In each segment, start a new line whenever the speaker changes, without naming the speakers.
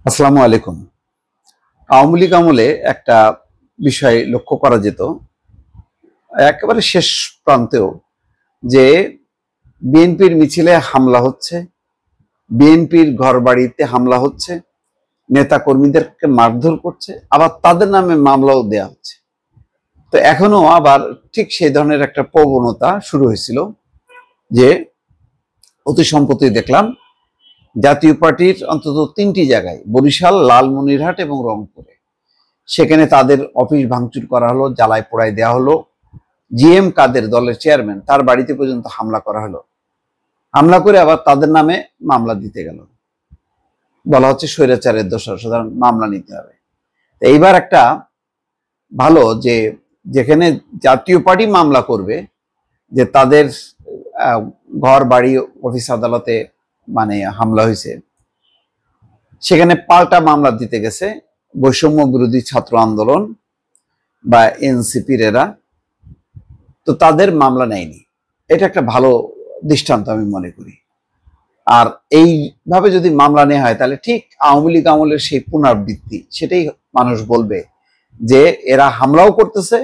আসসালামু আলাইকুম। আওয়ামী লীগ আমলে একটা বিষয় লক্ষ্য করা যেত, একেবারে শেষ প্রান্তেও, যে বিএনপির মিছিলে হামলা হচ্ছে, বিএনপির ঘর বাড়িতে হামলা হচ্ছে, নেতা কর্মীদেরকে মারধর করছে, আবার তাদের নামে মামলাও দেয়া হচ্ছে। তো এখনো আবার ঠিক সেই ধরনের একটা প্রবণতা শুরু হয়েছিল, যে অতি সম্প্রতি দেখলাম জাতীয় পার্টির অন্তত 3টি জায়গায়, বরিশাল, লালমনিরহাট এবং রংপুরে, সেখানে তাদের অফিস ভাঙচুর করা হলো, জ্বালায় পোড়ায় দেওয়া হলো। জিএম কাদের, দলের চেয়ারম্যান, তার বাড়িতে পর্যন্ত হামলা করা হলো। হামলা করে আবার তাদের নামে মামলা দিতে গেল, বলা হচ্ছে স্বৈরাচারের দোষর, সুতরাং মামলা নিতে হবে। এইবার একটা ভালো, যে যেখানে জাতীয় পার্টি মামলা করবে, যে তাদের ঘর বাড়ি অফিস আদালতে মানে হামলা হয়েছে, সেখানে পাল্টা মামলা দিতে গেছে বৈষম্য বিরোধী ছাত্র আন্দোলন বা এনসিপির এরা। তো তাদের মামলা নেয়নি। এটা একটা ভালো দৃষ্টান্ত আমি মনে করি। আর এইভাবে যদি মামলা নেওয়া হয়, তাহলে ঠিক আওয়ামী লীগ আমলের সেই পুনরাবৃত্তি, সেটাই মানুষ বলবে, যে এরা হামলাও করতেছে,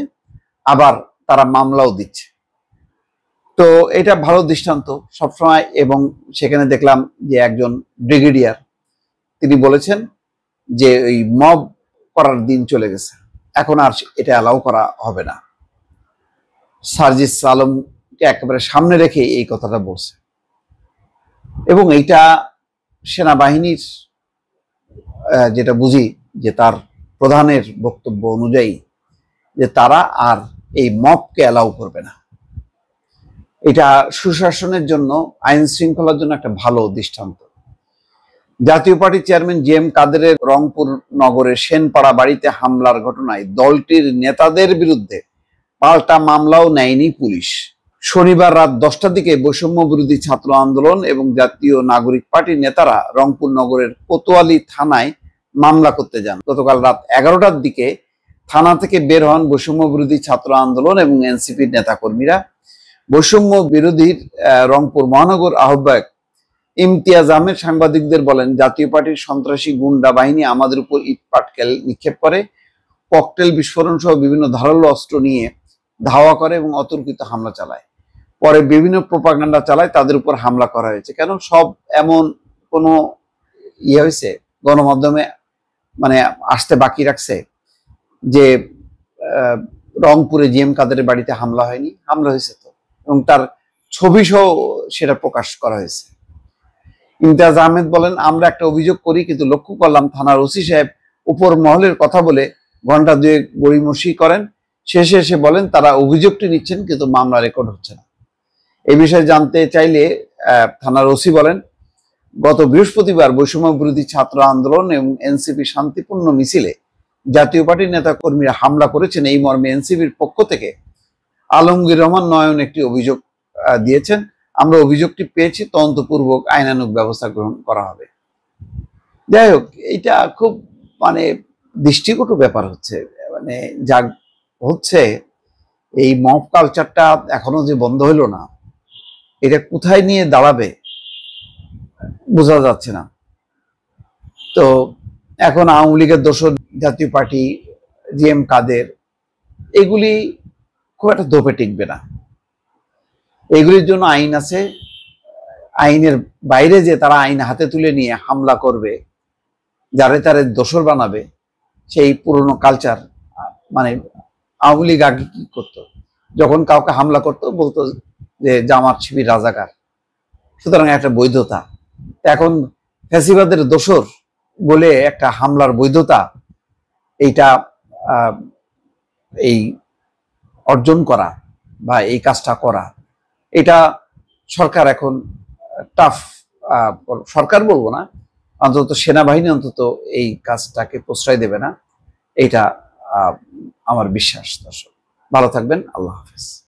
আবার তারা মামলাও দিচ্ছে। তো এটা ভালো দৃষ্টান্ত সবসময়। এবং সেখানে দেখলাম যে একজন ব্রিগেডিয়ার, তিনি বলেছেন যে ওই মব করার দিন চলে গেছে, এখন আর এটা অ্যালাউ করা হবে না। সার্জিস আলমকে একেবারে সামনে রেখে এই কথাটা বলছে। এবং এইটা সেনাবাহিনীর, যেটা বুঝি, যে তার প্রধানের বক্তব্য অনুযায়ী, যে তারা আর এই মবকে অ্যালাউ করবে না। এটা সুশাসনের জন্য, আইন শৃঙ্খলার জন্য একটা ভালো দৃষ্টান্ত। জাতীয় পার্টির চেয়ারম্যান জিএম কাদেরের রংপুর নগরের সেনপাড়া বাড়িতে হামলার ঘটনায় দলটির নেতাদের বিরুদ্ধে পাল্টা মামলাও নেয়নি পুলিশ। শনিবার রাত 10টার দিকে বৈষম্য বিরোধী ছাত্র আন্দোলন এবং জাতীয় নাগরিক পার্টির নেতারা রংপুর নগরের কোতোয়ালি থানায় মামলা করতে যান। গতকাল রাত 11টার দিকে থানা থেকে বের হন বৈষম্য বিরোধী ছাত্র আন্দোলন এবং এনসিপির নেতাকর্মীরা। বৈষম্য বিরোধীর রংপুর মহানগর আহ্বায়ক ইমতিয়াজ আহমেদ সাংবাদিকদের বলেন, জাতীয় পার্টির সন্ত্রাসী গুন্ডা বাহিনী আমাদের উপর ইট পাটকেল নিক্ষেপ করে, ককটেল বিস্ফোরণ সহ বিভিন্ন ধারালো অস্ত্র নিয়ে ধাওয়া করে এবং অতর্কিত হামলা চালায়। পরে বিভিন্ন প্রোপাগান্ডা চালায়, তাদের উপর হামলা করা হয়েছে। কেন সব এমন কোনো ইয়ে হয়েছে গণমাধ্যমে মানে আসতে বাকি রাখছে, যে রংপুরে জিএম কাদের বাড়িতে হামলা হয়নি? হামলা হয়েছে তো, এবং তার ছবি সহ সেটা প্রকাশ করা হয়েছে। ইমতিয়াজ আহমেদ বলেন, আমরা একটা অভিযোগ করি, কিন্তু লক্ষ্য করলাম থানার ওসি সাহেব উপর মহলের কথা বলে ঘন্টা দুয়েক গড়িমসি করেন। শেষে এসে বলেন তারা অভিযোগটি নিচ্ছেন, কিন্তু মামলা রেকর্ড হচ্ছে না। এই বিষয়ে জানতে চাইলে থানার ওসি বলেন, গত বৃহস্পতিবার বৈষম্য বিরোধী ছাত্র আন্দোলন এবং এনসিপি শান্তিপূর্ণ মিছিলে জাতীয় পার্টির নেতা কর্মীরা হামলা করেছেন। এই মর্মে এনসিপির পক্ষ থেকে আলমগীর রহমান নয়ন একটি অভিযোগ দিয়েছেন। আমরা অভিযোগটি পেয়েছি, তদন্তপূর্বক আইনানুগ ব্যবস্থা গ্রহণ করা হবে। যাই হোক, এটা খুব মানে দৃষ্টিকটু ব্যাপার হচ্ছে, মানে যা হচ্ছে, এই মব কালচারটা এখনো যে বন্ধ হইল না, এটা কোথায় নিয়ে দাঁড়াবে বোঝা যাচ্ছে না। তো এখন আওয়ামী লীগের দোসর জাতীয় পার্টি, জিএম কাদের, এগুলি খুব একটা দোপে টিকবে না। এগুলির জন্য আইন আছে। আইনের বাইরে যে তারা আইন হাতে তুলে নিয়ে হামলা করবে, যারে তারে দোসর বানাবে, সেই পুরনো কালচার। মানে আওয়ামী লীগ আগে কি করতো, যখন কাউকে হামলা করতো বলতো যে জামাত শিবির রাজাকার, সুতরাং একটা বৈধতা। এখন ফ্যাসিবাদের দোসর বলে একটা হামলার বৈধতা, এইটা এই অর্জন করা বা এই কাজটা করা, এটা সরকার এখন টাফ, সরকার বলবো না, অন্তত সেনাবাহিনী অন্তত এই কাজটাকে প্রশ্রয় দেবে না। এটা আমার বিশ্বাস। দর্শক ভালো থাকবেন, আল্লাহ হাফেজ।